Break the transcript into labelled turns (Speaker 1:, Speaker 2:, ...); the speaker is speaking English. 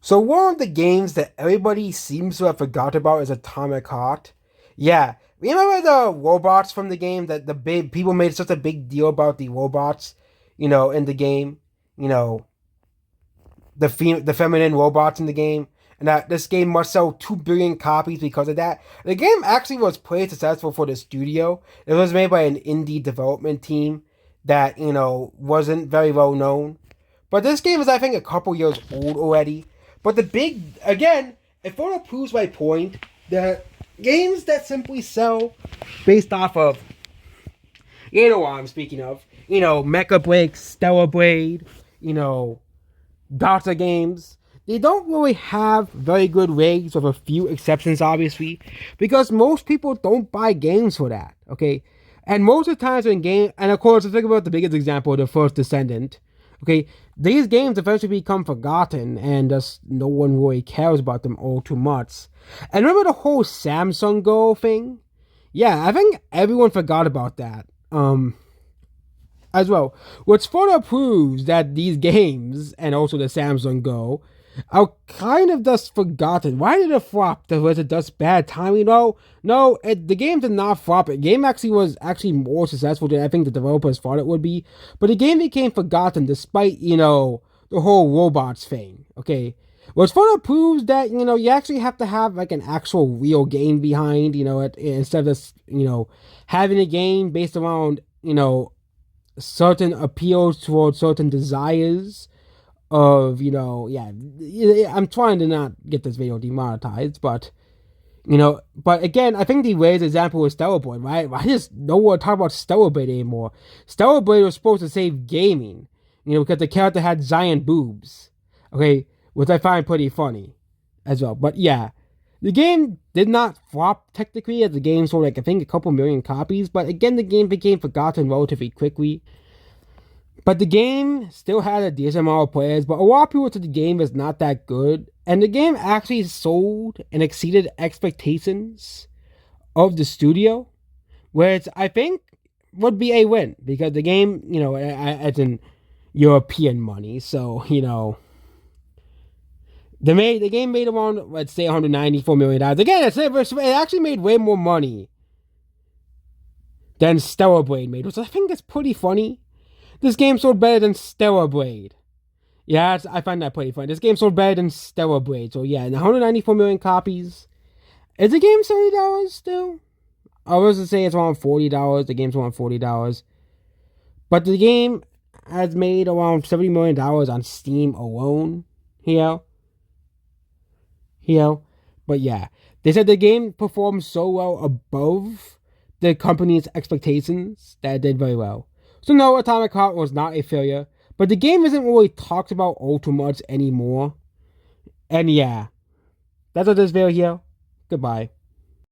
Speaker 1: So one of the games that everybody seems to have forgot about is Atomic Heart. Yeah, remember the robots from the game that the big people made such a big deal about the robots, in the game, you know, the feminine robots in the game, and that this game must sell 2 billion copies because of that. The game actually was pretty successful for the studio. It was made by an indie development team that wasn't very well known. But this game is, I think, a couple years old already. But the big, again, it further proves my point that games that simply sell based off of, what I'm speaking of, Mecha Break, Stellar Blade, you know, Dota games, they don't really have very good ratings, with a few exceptions, obviously, because most people don't buy games for that, okay? And most of the times when game, and of course, let's think about the biggest example, the first Descendant, okay? These games eventually become forgotten, and thus no one really cares about them all too much. And remember the whole Samsung Go thing? Yeah, I think everyone forgot about that. As well, which further proves that these games and also the Samsung Go are kind of just forgotten. Why did it flop? Was it just bad timing? The game did not flop. The game actually was more successful than I think the developers thought it would be. But the game became forgotten despite the whole robots thing. Okay, which further proves that you actually have to have like an actual real game behind instead of just having a game based around certain appeals towards certain desires of I'm trying to not get this video demonetized, but but again, I think the latest example was Stellar Blade, right? I just don't want to talk about Stellar Blade anymore. Stellar Blade was supposed to save gaming, because the character had giant boobs, okay, which I find pretty funny as well. But yeah, the game did not flop technically, as the game sold like I think a couple million copies, but again the game became forgotten relatively quickly. But the game still had a decent amount of players, but a lot of people said the game is not that good. And the game actually sold and exceeded expectations of the studio, which I think would be a win because the game, as in European money, so the game made around, let's say, $194 million. Again, it actually made way more money than Stellar Blade made, which I think is pretty funny. This game sold better than Stellar Blade. Yeah, I find that pretty funny. This game sold better than Stellar Blade. So yeah, 194 million copies. Is the game $70 still? I was to say it's around $40. The game's around $40. But the game has made around $70 million on Steam alone. Here. But yeah, they said the game performed so well above the company's expectations that it did very well. So no, Atomic Heart was not a failure, but the game isn't really talked about all too much anymore. And yeah, that's what this video here. Goodbye.